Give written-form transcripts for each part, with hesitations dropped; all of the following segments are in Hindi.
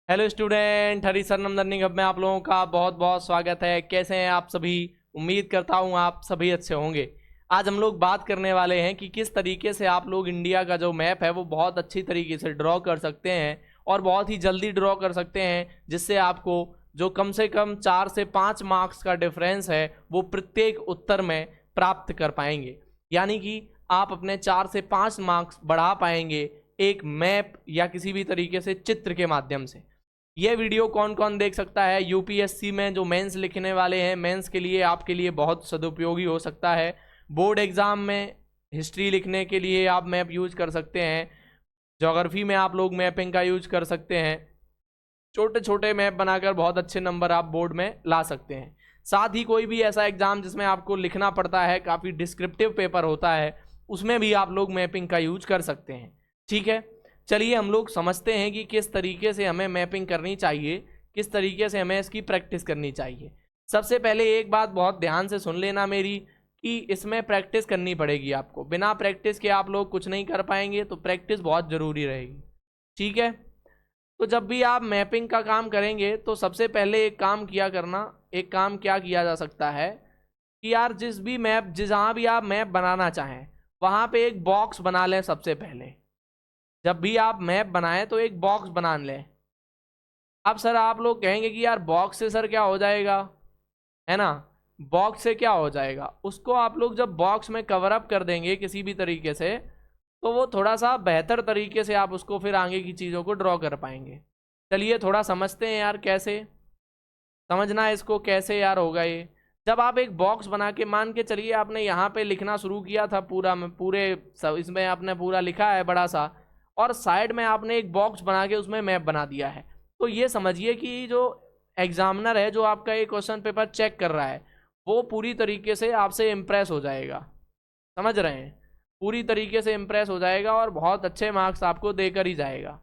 हेलो स्टूडेंट, हरी सर नंदन निगम में आप लोगों का बहुत बहुत स्वागत है। कैसे हैं आप सभी? उम्मीद करता हूं आप सभी अच्छे होंगे। आज हम लोग बात करने वाले हैं कि किस तरीके से आप लोग इंडिया का जो मैप है वो बहुत अच्छी तरीके से ड्रॉ कर सकते हैं और बहुत ही जल्दी ड्रॉ कर सकते हैं, जिससे आपको जो कम से कम 4 से 5 मार्क्स का डिफरेंस है वो प्रत्येक उत्तर में प्राप्त कर पाएंगे। यानी कि आप अपने 4 से 5 मार्क्स बढ़ा पाएंगे एक मैप या किसी भी तरीके से चित्र के माध्यम से। ये वीडियो कौन कौन देख सकता है? यूपीएससी में जो मेंस लिखने वाले हैं, मेंस के लिए आपके लिए बहुत सदुपयोगी हो सकता है। बोर्ड एग्जाम में हिस्ट्री लिखने के लिए आप मैप यूज कर सकते हैं। ज्योग्राफी में आप लोग मैपिंग का यूज कर सकते हैं। छोटे छोटे मैप बनाकर बहुत अच्छे नंबर आप बोर्ड में ला सकते हैं। साथ ही कोई भी ऐसा एग्जाम जिसमें आपको लिखना पड़ता है, काफ़ी डिस्क्रिप्टिव पेपर होता है, उसमें भी आप लोग मैपिंग का यूज कर सकते हैं। ठीक है, चलिए हम लोग समझते हैं कि किस तरीके से हमें मैपिंग करनी चाहिए, किस तरीके से हमें इसकी प्रैक्टिस करनी चाहिए। सबसे पहले एक बात बहुत ध्यान से सुन लेना मेरी, कि इसमें प्रैक्टिस करनी पड़ेगी आपको। बिना प्रैक्टिस के आप लोग कुछ नहीं कर पाएंगे, तो प्रैक्टिस बहुत ज़रूरी रहेगी। ठीक है, तो जब भी आप मैपिंग का काम करेंगे तो सबसे पहले एक काम किया करना। एक काम क्या किया जा सकता है कि यार जहाँ भी आप मैप बनाना चाहें वहाँ पे एक बॉक्स बना लें। सबसे पहले जब भी आप मैप बनाएं तो एक बॉक्स बना लें। अब सर आप लोग कहेंगे कि यार बॉक्स से सर क्या हो जाएगा, है ना? बॉक्स से क्या हो जाएगा, उसको आप लोग जब बॉक्स में कवर अप कर देंगे किसी भी तरीके से, तो वो थोड़ा सा बेहतर तरीके से आप उसको फिर आगे की चीज़ों को ड्रॉ कर पाएंगे। चलिए थोड़ा समझते हैं यार, कैसे समझना है इसको, कैसे यार होगा ये। जब आप एक बॉक्स बना के, मान के चलिए आपने यहाँ पे लिखना शुरू किया था, पूरा में पूरे सब इसमें आपने पूरा लिखा है बड़ा सा, और साइड में आपने एक बॉक्स बना के उसमें मैप बना दिया है। तो ये समझिए कि जो एग्जामिनर है, जो आपका ये क्वेश्चन पेपर चेक कर रहा है, वो पूरी तरीके से आपसे इम्प्रेस हो जाएगा। समझ रहे हैं? पूरी तरीके से इम्प्रेस हो जाएगा और बहुत अच्छे मार्क्स आपको देकर ही जाएगा।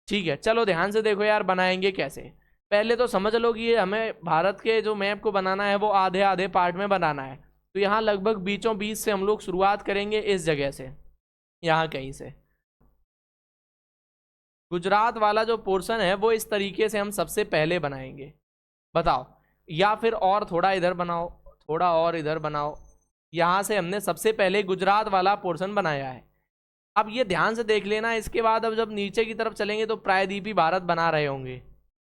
ठीक है, चलो ध्यान से देखो यार, बनाएंगे कैसे। पहले तो समझ लो कि ये हमें भारत के जो मैप को बनाना है वो आधे आधे पार्ट में बनाना है। तो यहाँ लगभग बीचों बीच से हम लोग शुरुआत करेंगे, इस जगह से, यहाँ कहीं से। गुजरात वाला जो पोर्शन है वो इस तरीके से हम सबसे पहले बनाएंगे। बताओ, या फिर और थोड़ा इधर बनाओ, थोड़ा और इधर बनाओ। यहाँ से हमने सबसे पहले गुजरात वाला पोर्शन बनाया है। अब ये ध्यान से देख लेना, इसके बाद अब जब नीचे की तरफ चलेंगे तो प्रायद्वीपी भारत बना रहे होंगे।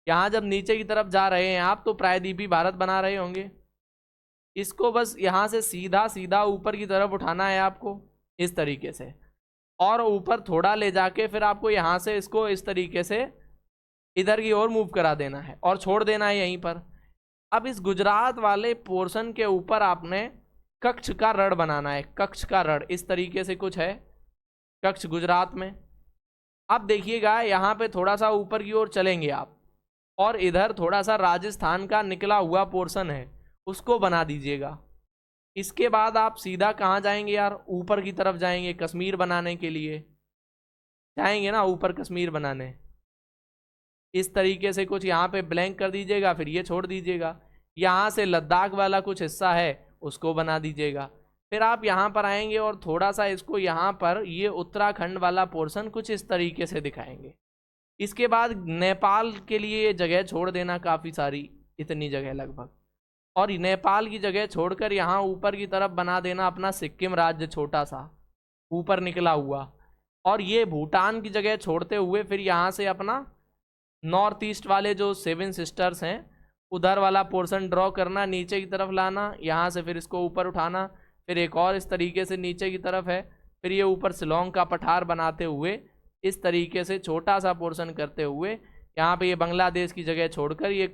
यहाँ जब नीचे की तरफ जा रहे हैं आप तो प्रायद्वीपी भारत बना रहे होंगे। इसको बस यहाँ से सीधा सीधा ऊपर की तरफ उठाना है आपको, इस तरीके से, और ऊपर थोड़ा ले जाके फिर आपको यहाँ से इसको इस तरीके से इधर की ओर मूव करा देना है और छोड़ देना है यहीं पर। अब इस गुजरात वाले पोर्शन के ऊपर आपने कच्छ का रण बनाना है। कच्छ का रण इस तरीके से कुछ है, कच्छ गुजरात में। अब देखिएगा यहाँ पे थोड़ा सा ऊपर की ओर चलेंगे आप, और इधर थोड़ा सा राजस्थान का निकला हुआ पोर्शन है, उसको बना दीजिएगा। इसके बाद आप सीधा कहाँ जाएंगे यार? ऊपर की तरफ जाएंगे, कश्मीर बनाने के लिए जाएंगे ना, ऊपर कश्मीर बनाने। इस तरीके से कुछ यहाँ पे ब्लैंक कर दीजिएगा, फिर ये छोड़ दीजिएगा। यहाँ से लद्दाख वाला कुछ हिस्सा है, उसको बना दीजिएगा। फिर आप यहाँ पर आएंगे और थोड़ा सा इसको यहाँ पर ये उत्तराखंड वाला पोर्शन कुछ इस तरीके से दिखाएंगे। इसके बाद नेपाल के लिए ये जगह छोड़ देना, काफ़ी सारी, इतनी जगह लगभग। और नेपाल की जगह छोड़कर यहाँ ऊपर की तरफ बना देना अपना सिक्किम राज्य, छोटा सा ऊपर निकला हुआ। और ये भूटान की जगह छोड़ते हुए फिर यहाँ से अपना नॉर्थ ईस्ट वाले जो 7 सिस्टर्स हैं उधर वाला पोर्शन ड्रॉ करना, नीचे की तरफ लाना, यहाँ से फिर इसको ऊपर उठाना, फिर एक और इस तरीके से नीचे की तरफ है, फिर ये ऊपर शिलोंग का पठार बनाते हुए इस तरीके से छोटा सा पोर्शन करते हुए यहाँ पे ये बांग्लादेश की जगह छोड़कर ये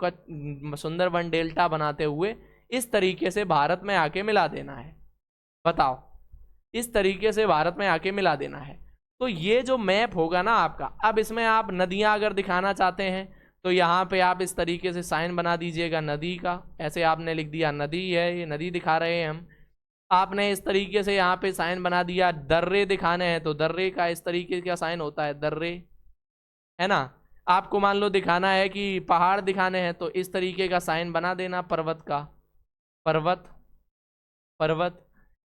सुंदरबन डेल्टा बनाते हुए इस तरीके से भारत में आके मिला देना है। बताओ, इस तरीके से भारत में आके मिला देना है। तो ये जो मैप होगा ना आपका, अब इसमें आप नदियाँ अगर दिखाना चाहते हैं तो यहाँ पे आप इस तरीके से साइन बना दीजिएगा नदी का। ऐसे आपने लिख दिया नदी है, ये नदी दिखा रहे हैं हम। आपने इस तरीके से यहाँ पे साइन बना दिया। दर्रे दिखाने हैं तो दर्रे का इस तरीके का साइन होता है, दर्रे, है ना? आपको मान लो दिखाना है कि पहाड़ दिखाने हैं तो इस तरीके का साइन बना देना, पर्वत का, पर्वत, पर्वत।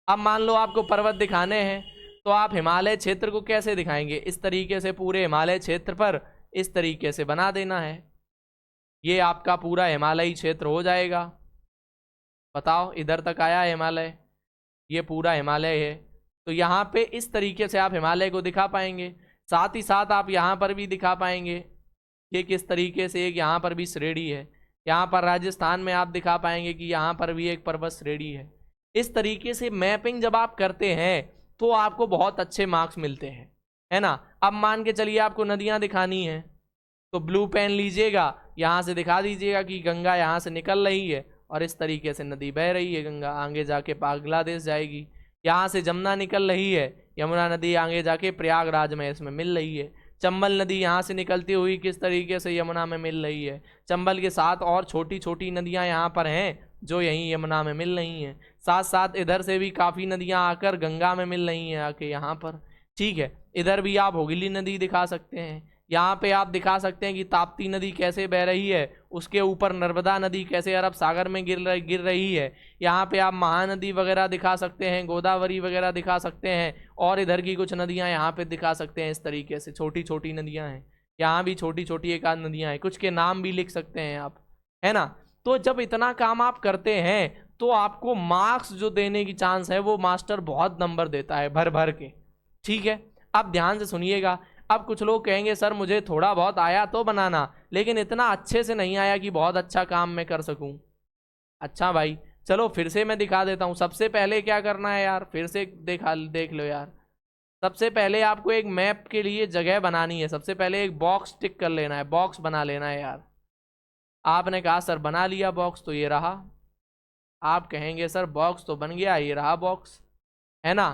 अब मान लो आपको पर्वत दिखाने हैं तो आप हिमालय क्षेत्र को कैसे दिखाएंगे? इस तरीके से पूरे हिमालय क्षेत्र पर इस तरीके से बना देना है। ये आपका पूरा हिमालयी क्षेत्र हो जाएगा। बताओ, इधर तक आया हिमालय, ये पूरा हिमालय है। तो यहाँ पे इस तरीके से आप हिमालय को दिखा पाएंगे। साथ ही साथ आप यहाँ पर भी दिखा पाएंगे कि किस तरीके से एक यहाँ पर भी श्रेणी है। यहाँ पर राजस्थान में आप दिखा पाएंगे कि यहाँ पर भी एक पर्वत श्रेणी है। इस तरीके से मैपिंग जब आप करते हैं तो आपको बहुत अच्छे मार्क्स मिलते हैं, है ना। अब मान के चलिए आपको नदियाँ दिखानी है, तो ब्लू पेन लीजिएगा, यहाँ से दिखा दीजिएगा कि गंगा यहाँ से निकल रही है और इस तरीके से नदी बह रही है गंगा, आगे जाके बांग्लादेश जाएगी। यहाँ से जमुना निकल रही है, यमुना नदी आगे जाके प्रयागराज में इसमें मिल रही है। चंबल नदी यहाँ से निकलती हुई किस तरीके से यमुना में मिल रही है। चंबल के साथ और छोटी छोटी नदियाँ यहाँ पर हैं जो यहीं यमुना में मिल रही हैं। साथ साथ इधर से भी काफ़ी नदियाँ आकर गंगा में मिल रही हैं आके यहाँ पर, ठीक है। इधर भी आप हुगली नदी दिखा सकते हैं। यहाँ पे आप दिखा सकते हैं कि ताप्ती नदी कैसे बह रही है, उसके ऊपर नर्मदा नदी कैसे अरब सागर में गिर रही है। यहाँ पे आप महानदी वगैरह दिखा सकते हैं, गोदावरी वगैरह दिखा सकते हैं, और इधर की कुछ नदियाँ यहाँ पे दिखा सकते हैं। इस तरीके से छोटी छोटी नदियाँ हैं, यहाँ भी छोटी छोटी एक आध नदियाँ हैं, कुछ के नाम भी लिख सकते हैं आप, है ना। तो जब इतना काम आप करते हैं तो आपको मार्क्स जो देने की चांस है वो मास्टर बहुत नंबर देता है, भर भर के, ठीक है। अब ध्यान से सुनिएगा। अब कुछ लोग कहेंगे सर मुझे थोड़ा बहुत आया तो बनाना, लेकिन इतना अच्छे से नहीं आया कि बहुत अच्छा काम मैं कर सकूं। अच्छा भाई, चलो फिर से मैं दिखा देता हूं। सबसे पहले क्या करना है यार, फिर से देख लो यार। सबसे पहले आपको एक मैप के लिए जगह बनानी है। सबसे पहले एक बॉक्स टिक कर लेना है, बॉक्स बना लेना है यार। आपने कहा सर बना लिया बॉक्स, तो ये रहा। आप कहेंगे सर बॉक्स तो बन गया, ये रहा बॉक्स, है ना।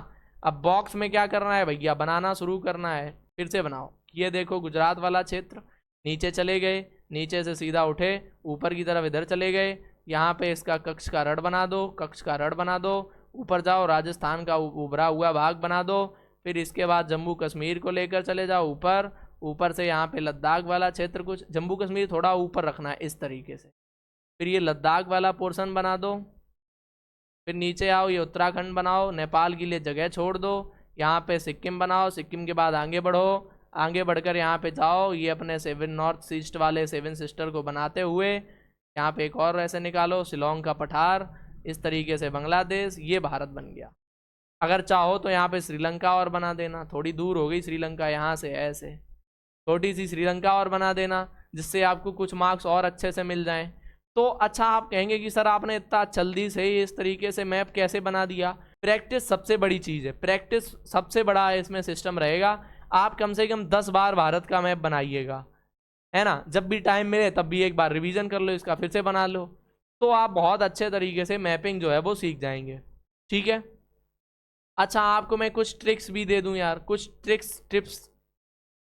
अब बॉक्स में क्या करना है भैया, बनाना शुरू करना है। फिर से बनाओ। ये देखो गुजरात वाला क्षेत्र, नीचे चले गए, नीचे से सीधा उठे, ऊपर की तरफ इधर चले गए। यहाँ पे इसका कक्ष का रड बना दो, कक्ष का रड बना दो। ऊपर जाओ, राजस्थान का उभरा हुआ भाग बना दो। फिर इसके बाद जम्मू कश्मीर को लेकर चले जाओ ऊपर। ऊपर से यहाँ पे लद्दाख वाला क्षेत्र, कुछ जम्मू कश्मीर थोड़ा ऊपर रखना है इस तरीके से। फिर ये लद्दाख वाला पोर्शन बना दो। फिर नीचे आओ, ये उत्तराखंड बनाओ, नेपाल के लिए जगह छोड़ दो। यहाँ पे सिक्किम बनाओ, सिक्किम के बाद आगे बढ़ो, आगे बढ़कर यहाँ पे जाओ, ये अपने 7 नॉर्थ ईस्ट वाले 7 सिस्टर को बनाते हुए यहाँ पे एक और ऐसे निकालो, शिलोंग का पठार, इस तरीके से बांग्लादेश, ये भारत बन गया। अगर चाहो तो यहाँ पे श्रीलंका और बना देना, थोड़ी दूर हो गई श्रीलंका यहाँ से, ऐसे छोटी सी श्रीलंका और बना देना, जिससे आपको कुछ मार्क्स और अच्छे से मिल जाएं। तो अच्छा, आप कहेंगे कि सर आपने इतना जल्दी से इस तरीके से मैप कैसे बना दिया। प्रैक्टिस सबसे बड़ी चीज़ है, प्रैक्टिस सबसे बड़ा इसमें सिस्टम रहेगा। आप कम से कम 10 बार भारत का मैप बनाइएगा, है ना। जब भी टाइम मिले तब भी एक बार रिवीजन कर लो इसका, फिर से बना लो, तो आप बहुत अच्छे तरीके से मैपिंग जो है वो सीख जाएंगे, ठीक है। अच्छा, आपको मैं कुछ ट्रिक्स भी दे दूं यार, कुछ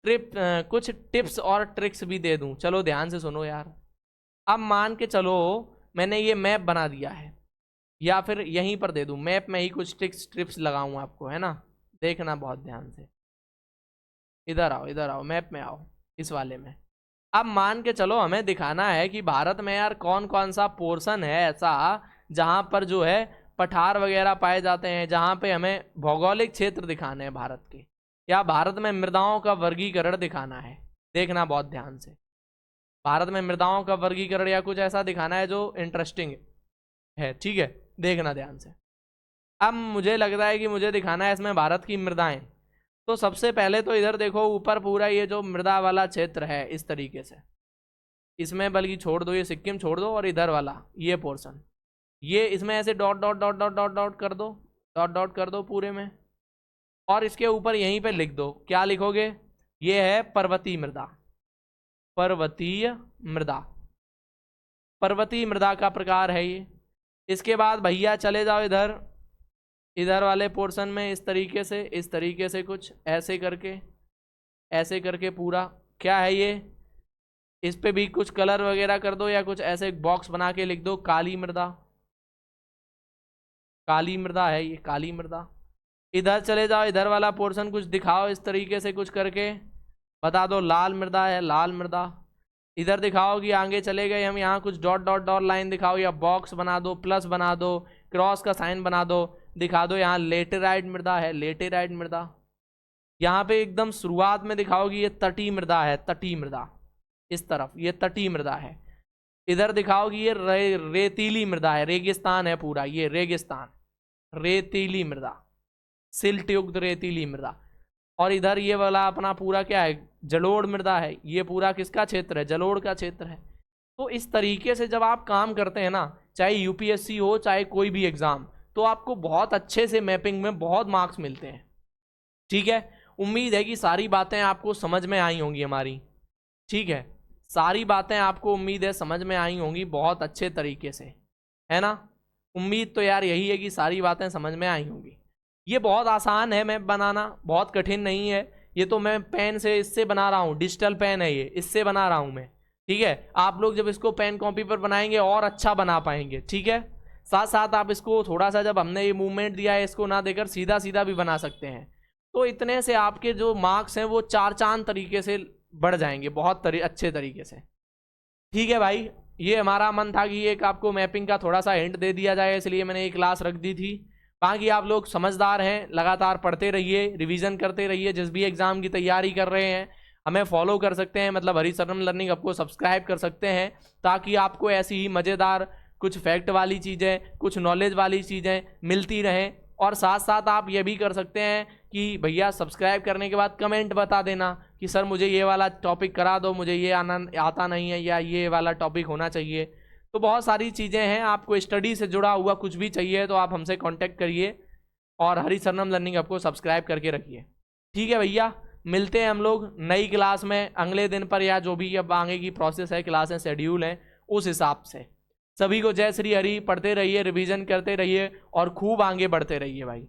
कुछ टिप्स और ट्रिक्स भी दे दूं। चलो ध्यान से सुनो यार। अब मान के चलो मैंने ये मैप बना दिया है, या फिर यहीं पर दे दूं मैप में ही कुछ ट्रिप्स लगाऊं आपको, है ना। देखना बहुत ध्यान से, इधर आओ, इधर आओ, मैप में आओ, इस वाले में। अब मान के चलो हमें दिखाना है कि भारत में यार कौन कौन सा पोर्शन है ऐसा जहाँ पर जो है पठार वगैरह पाए जाते हैं, जहाँ पे हमें भौगोलिक क्षेत्र दिखाने हैं भारत के, या भारत में मृदाओं का वर्गीकरण दिखाना है। देखना बहुत ध्यान से, भारत में मृदाओं का वर्गीकरण या कुछ ऐसा दिखाना है जो इंटरेस्टिंग है, ठीक है। देखना ध्यान से। अब मुझे लग रहा है कि मुझे दिखाना है इसमें भारत की मृदाएं। तो सबसे पहले तो इधर देखो, ऊपर पूरा ये जो मृदा वाला क्षेत्र है इस तरीके से, इसमें बल्कि छोड़ दो, ये सिक्किम छोड़ दो, और इधर वाला ये पोर्शन, ये इसमें ऐसे dot dot dot dot dot dot कर दो, डॉट डॉट कर दो पूरे में। और इसके ऊपर यहीं पे लिख दो, क्या लिखोगे, ये है पर्वतीय मृदा, पर्वतीय मृदा, पर्वतीय मृदा का प्रकार है ये। इसके बाद भैया चले जाओ इधर, इधर वाले पोर्शन में इस तरीके से कुछ ऐसे करके पूरा, क्या है ये, इस पे भी कुछ कलर वगैरह कर दो, या कुछ ऐसे एक बॉक्स बना के लिख दो काली मृदा, काली मृदा है ये, काली मृदा। इधर चले जाओ, इधर वाला पोर्शन कुछ दिखाओ इस तरीके से कुछ करके, बता दो लाल मृदा है, लाल मृदा। इधर दिखाओ कि आगे चले गए हम, यहाँ कुछ डॉट डॉट डॉट लाइन दिखाओ, या बॉक्स बना दो, प्लस बना दो, क्रॉस का साइन बना दो, दिखा दो यहाँ लेटेराइट मृदा है, लेटेराइट मृदा, यहाँ पे एकदम शुरुआत में दिखाओगी ये तटीय मृदा है, तटीय मृदा, इस तरफ ये तटीय मृदा है। इधर दिखाओगी ये रेतीली मृदा है, रेगिस्तान है पूरा, ये रेगिस्तान, रेतीली मृदा, सिल्ट युक्त रेतीली मृदा। और इधर ये वाला अपना पूरा क्या है, जलोढ़ मृदा है, ये पूरा किसका क्षेत्र है, जलोढ़ का क्षेत्र है। तो इस तरीके से जब आप काम करते हैं ना, चाहे यूपीएससी हो चाहे कोई भी एग्जाम, तो आपको बहुत अच्छे से मैपिंग में बहुत मार्क्स मिलते हैं। ठीक है, उम्मीद है कि सारी बातें आपको समझ में आई होंगी हमारी। ठीक है, सारी बातें आपको उम्मीद है समझ में आई होंगी बहुत अच्छे तरीके से, है ना। उम्मीद तो यार यही है कि सारी बातें समझ में आई होंगी। ये बहुत आसान है मैप बनाना, बहुत कठिन नहीं है। ये तो मैं पेन से इससे बना रहा हूँ, डिजिटल पेन है ये, इससे बना रहा हूँ मैं। ठीक है, आप लोग जब इसको पेन कॉपी पर बनाएंगे और अच्छा बना पाएंगे। ठीक है, साथ साथ आप इसको थोड़ा सा, जब हमने ये मूवमेंट दिया है, इसको ना देकर सीधा सीधा भी बना सकते हैं। तो इतने से आपके जो मार्क्स हैं वो चार चांद तरीके से बढ़ जाएंगे, बहुत अच्छे तरीके से। ठीक है भाई, ये हमारा मन था कि एक आपको मैपिंग का थोड़ा सा हिंट दे दिया जाए, इसलिए मैंने ये क्लास रख दी थी। बाकी आप लोग समझदार हैं, लगातार पढ़ते रहिए, रिवीजन करते रहिए। जिस भी एग्जाम की तैयारी कर रहे हैं हमें फॉलो कर सकते हैं, मतलब हरिशरणम लर्निंग हब को सब्सक्राइब कर सकते हैं, ताकि आपको ऐसी ही मज़ेदार कुछ फैक्ट वाली चीज़ें, कुछ नॉलेज वाली चीज़ें मिलती रहें। और साथ साथ आप ये भी कर सकते हैं कि भैया सब्सक्राइब करने के बाद कमेंट बता देना कि सर मुझे ये वाला टॉपिक करा दो, मुझे ये आता नहीं है, या ये वाला टॉपिक होना चाहिए। तो बहुत सारी चीज़ें हैं, आपको स्टडी से जुड़ा हुआ कुछ भी चाहिए तो आप हमसे कांटेक्ट करिए, और हरिशरणम लर्निंग हब को सब्सक्राइब करके रखिए। ठीक है भैया, मिलते हैं हम लोग नई क्लास में अगले दिन पर, या जो भी अब आगे की प्रोसेस है, क्लासें शेड्यूल हैं उस हिसाब से। सभी को जय श्री हरि, पढ़ते रहिए, रिवीजन करते रहिए और खूब आगे बढ़ते रहिए भाई।